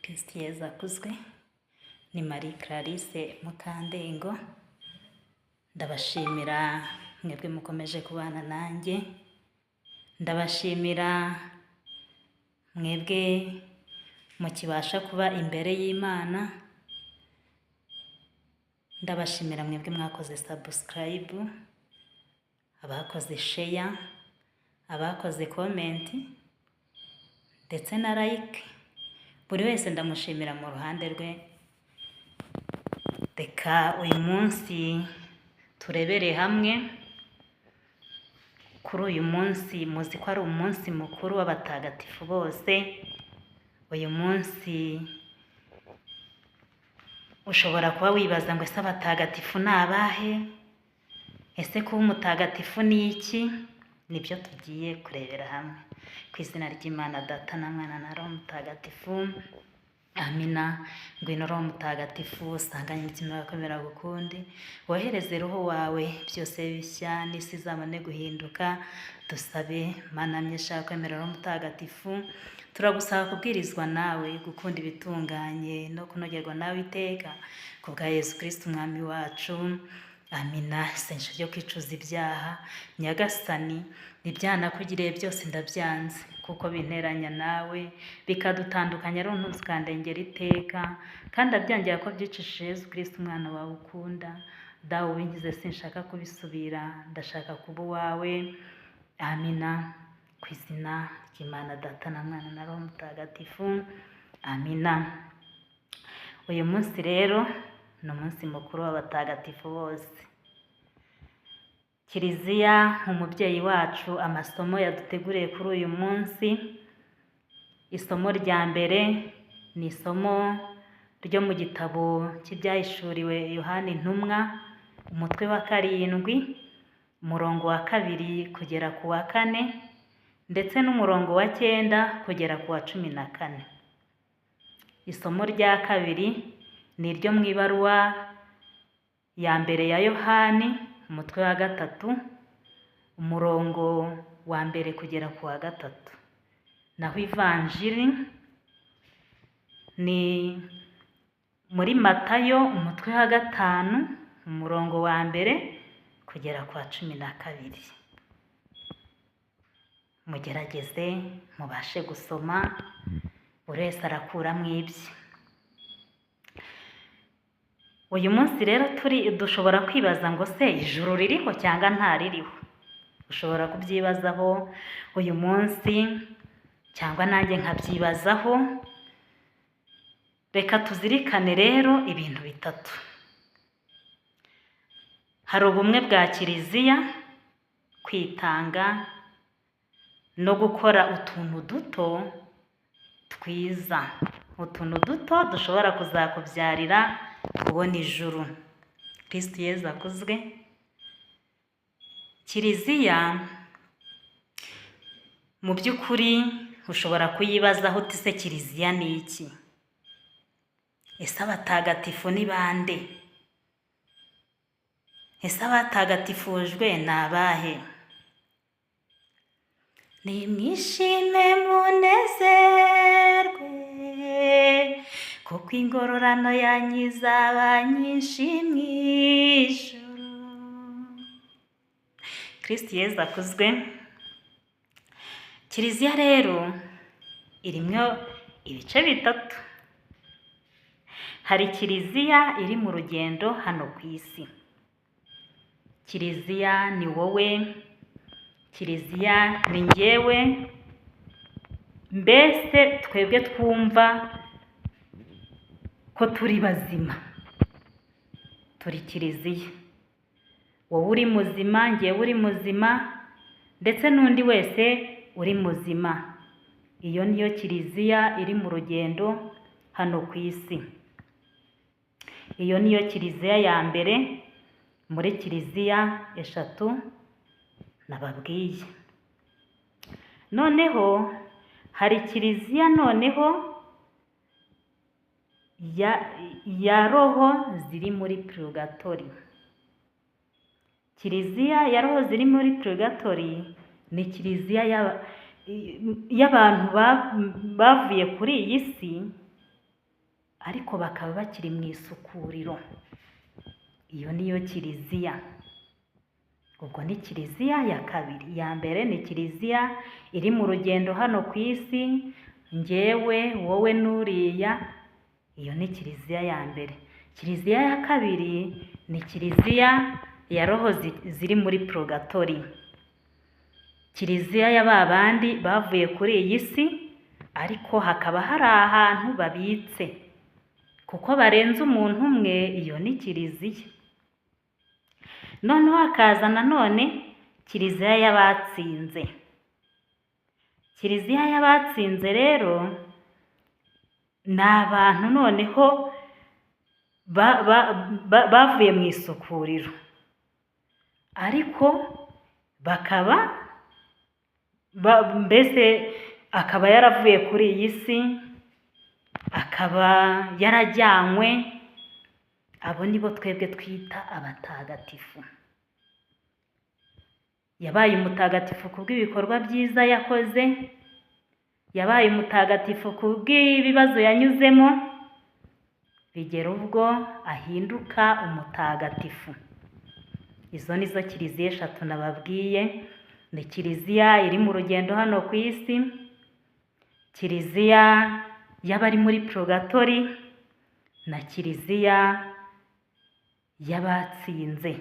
Kristo Yezu akuzwe. Ni Marie Clarisse Mukandengo. Ndabashimira mwebwe mukomeje kubana nanjye. Ndabashimira mwebwe mukibasha kuba imbere y'Imana. Ndabashimira mwebwe mwakoze subscribe, abakoze share, abakoze comment ndetse na like. Buri wese ndamushimira mu ruhande rwe. Reka uyu munsi turebere hamwe kuri uyu munsi. Muzi ko ari umunsi mukuru w'abatagatifu bose. Uyu munsi ushobora kuba wibaza ngo ese abatagatifu ni abahe? Ese kuba umutagatifu ni iki? Nibyo tugiye kurebera hamwe. Ku izina ry'Imana Data na Mwana na Roho Mutagatifu. Amina. Ngwino Roho Mutagatifu, usanganye imitima yakomera gukundi, wohereze Roho wawe byose bishya, n'isi izabone guhinduka. Dusabe. Mana myinshi kwemera Roho Mutagatifu, turagusaba kubwirizwa nawe, gukunda ibitunganye no kunogerwa nawe iteka, kubwa Yesu Kristo umwami wacu. Amina. Sengesho ryo kwicuza ibyaha. Nyagasani, ibyanakugiriye byose ndabyanze, kuko binteranya nawe bikadutandukanya, rero ntuzikandengera iteka, kandi ndabyangira ko byicishije Yesu Kristo umwana wawe ukunda. Dawe ubingize, sinshaka kubisubira, ndashaka kuba uwawe. Amina. Ku izina ry'Imana Data na Mwana na Roho Mutagatifu. Amina. Uyu munsi rero ni umunsi mukuru w'abatagatifu bose. Kiliziya umubyeyi wacu, amasomo yaduteguriye kuri uyu munsi. Isomo rya mbere ni isomo ryo mu gitabo cy'ibyahishuriwe Yohana Intumwa, umutwe wa 7, umurongo wa 2 kugera ku wa 4, ndetse n'umurongo wa 9 kugera ku wa 14. Isomo rya kabiri ni iryo mu ibaruwa ya mbere ya Yohani, umutwe wa 3, umurongo wa 1 kugera ku wa 3. Naho ivanjiri ni muri Matayo, umutwe wa 5, umurongo wa 1 kugera ku wa 12. Mugerageze mubashe gusoma, buri wese arakuramo ibye. Uyu munsi rero dushobora kwibaza ngo se ijuru ririho cyangwa ntaririho? Ushobora kubyibazaho uyu munsi, cyangwa nanjye nkabyibazaho. Reka tuzirikane rero ibintu bitatu. Hari ubumwe bwa Kiliziya, kwitanga no gukora utuntu duto twiza, utuntu duto dushobora kuzakubyarira kubona ijuru. Kristo Yezu akuzwe. Kiliziya mu by'ukuri ushobora kuyibazaho uti se Kiliziya ni iki? Ese abatagatifu ni bande? Ese abatagatifujwe ni abahe? Nimwishime munezerwe, kuko ingororano yanyu izaba nyinshi mu ijuru. Kristo Yezu akuzwe. Kiliziya rero irimo ibice bitatu. Hari Kiliziya iri mu rugendo hano ku isi. Kiliziya ni wowe, Kiliziya ni njyewe, mbese twebwe twumva ko turi bazima, turi Kiliziya. Wowe uri muzima, njyewe uri muzima, ndetse n'undi wese uri muzima. Iyo niyo Kiliziya iri mu rugendo hano ku isi. Iyo niyo Kiliziya ya mbere muri Kiliziya 3 nababwiye. Noneho hari Kiliziya noneho ya roho ziri muri purgatori. Kiliziya ya roho ziri muri purgatori ni Kiliziya y'abantu bavuye kuri iyi si ariko bakaba bakiri mu isukuriro. Iyo niyo kiliziya. Ubwo ni kiliziya ya kabiri. Iya mbere ni kiliziya iri mu rugendo hano ku isi, njyewe wowe n'uriya. Iyo ni kiliziya ya mbere. Kiliziya ya kabiri ni kiliziya ya roho ziri muri purgatori. Kiliziya ya ba bandi bavuye kuri iyi si, ariko hakaba hari ahantu babitse, kuko barenze umuntu umwe. Iyo ni kiliziya. Noneho hakaza nanone kiliziya y'abatsinze. Kiliziya y'abatsinze rero ni abantu noneho bavuye mu isukuriro, ariko bakaba mbese akaba yaravuye kuri iyi si, akaba yarajyanywe. Abo nibo twebwe twita abatagatifu. Yabaye umutagatifu kubw'ibikorwa byiza yakoze, yabaye umutagatifu kubw'ibibazo yanyuzemo, bigera ubwo ahinduka umutagatifu. Izo nizo kiliziya eshatu nababwiye. Ni kiliziya iri mu rugendo hano ku isi, kiliziya y'abari muri purgatori, na kiliziya y'abatsinze,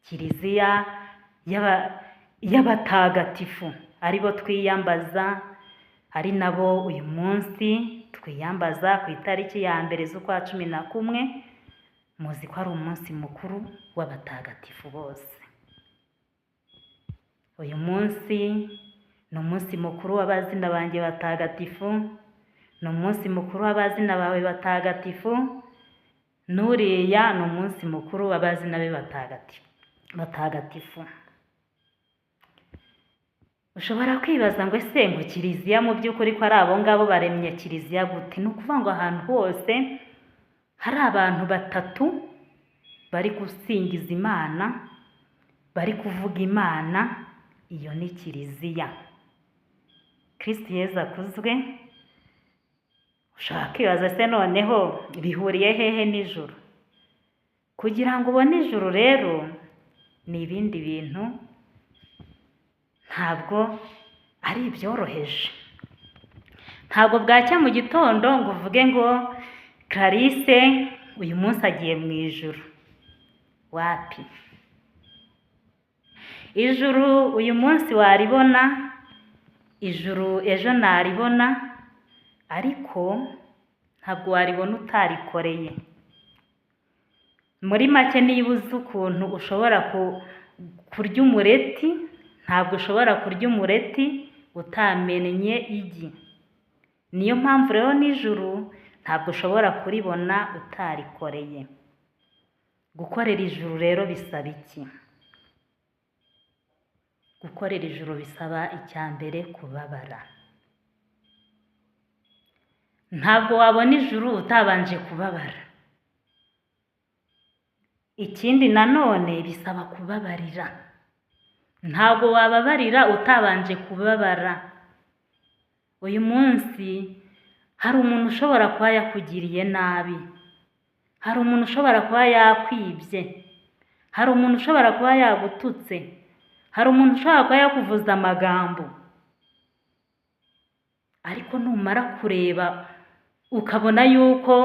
kiliziya y'abatagatifu, aribo twiyambaza, ari nabo uyu munsi twiyambaza ku itariki ya mbere z'ukwa 11. Muzi ko ari umunsi mukuru w'abatagatifu bose. Uyu munsi ni umunsi mukuru w'abazina banjye batagatifu, ni umunsi mukuru w'abazina bawe batagatifu, n'uriya ni umunsi mukuru w'abazina be batagatifu. Ushobora kwibaza ngo ese ngo kiliziya mu by'ukuri ko ari abo ngabo baremye kiliziya gute? Ni ukuvuga ngo ahantu hose hari abantu batatu bari gusingiza Imana, bari kuvuga Imana, iyo ni kiliziya. Kristo Yezu akuzwe. Ushobora kwibaza se noneho bihuriye hehe n'ijuru? Kugira ngo ubone ijuru rero ni ibindi bintu, ntabwo ari ibyoroheje. Ntabwo bwacya mu gitondo ngo uvuge ngo Clarisse uyu munsi agiye mu ijuru. Wapi? Ijuru uyu munsi waribona, ijuru ejo naribona, ariko ntabwo waribona utarikoreye. Muri make niba uzi ukuntu ushobora kurya umureti, ntabwo ushobora kurya umureti utamennye igi. Niyo mpamvu rero n'ijuru ntabwo ushobora kuribona utarikoreye. Gukorera ijuru rero bisaba iki? Gukorera ijuru bisaba icya mbere kubabara. Ntabwo wabona ijuru utabanje kubabara. Ikindi nanone bisaba kubabarira. Ntabwo wababarira utabanje kubabara. Uyu munsi hari umuntu ushobora kuba yakugiriye nabi, hari umuntu ushobora kuba yakwibye, hari umuntu ushobora kuba yagututse, hari umuntu ushobora kuba yakuvuza amagambo, ariko numara kureba ukabona yuko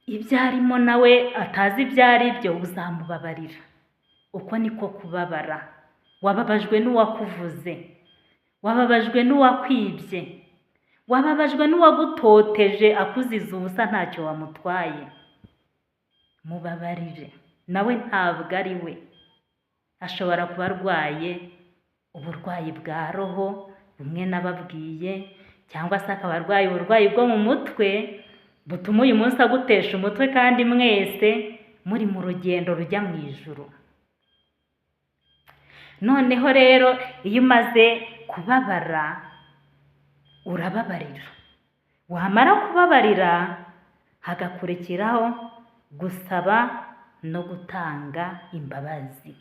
ibyo arimo nawe atazi ibyo ari byo, uzamubabarira. Uko niko kubabara. Wababajwe n'uwakuvuze, wababajwe n'uwakwibye, wababajwe n'uwagutoteje akuziza ubusa ntacyo wamutwaye. Mubabarire. Nawe ntabwo ari we. Ashobora kuba arwaye uburwayi bwa roho bumwe nababwiye, cyangwa se akaba arwaye uburwayi bwo mu mutwe butuma uyu munsi agutesha umutwe, kandi mwese muri mu rugendo rujya mu ijuru. Noneho rero iyo umaze kubabara urababarira. Wamara kubabarira hagakurikiraho gusaba no gutanga imbabazi.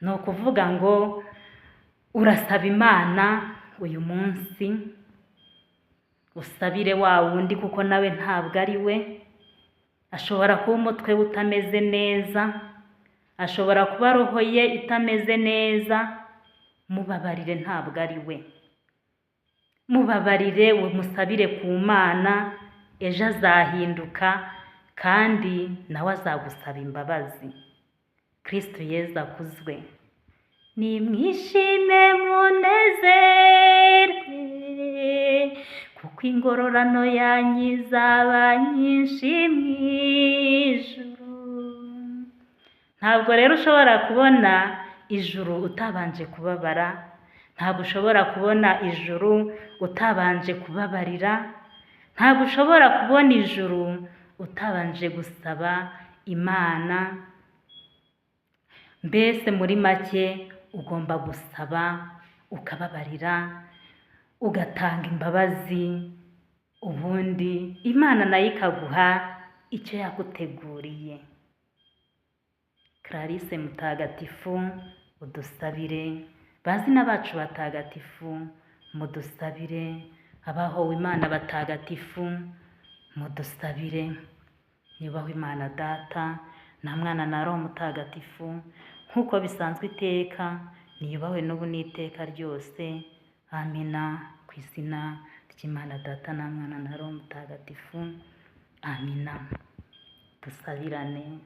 Ni ukuvuga ngo urasaba Imana uyu munsi, usabire wa wundi kuko nawe ntabwo ari we, ashobora kuba umutwe we utameze neza, ashobora kuba roho ye itameze neza, mubabarire ntabwo ari we. Mubabarire, musabire ku Mana, ejo azahinduka kandi nawe azagusaba imbabazi. Kristo Yezu akuzwe. Nimwishime munezerwe, kuko ingororano yanyu izaba nyinshi mu ijuru. Ntabwo rero ushobora kubona ijuru utabanje kubabara, ntabwo ushobora kubona ijuru utabanje kubabarira, ntabwo ushobora kubona ijuru utabanje gusaba Imana. Mbese muri make ugomba gusaba, ukababarira, ugatanga imbabazi, ubundi Imana nayo ikaguha icyo yaguteguriye. Clarisse Mutagatifu, udusabire. Bazina bacu batagatifu, mudusabire. Abahowe Imana batagatifu, mudusabire. Nyubahwe Imana Data na Mwana na Roho Mutagatifu, nk'uko bisanzwe iteka, niyubahwe n'ubu n'iteka ryose. Amina. Ku izina ry'Imana Data na Mwana na Roho Mutagatifu. Amina. Dusabirane.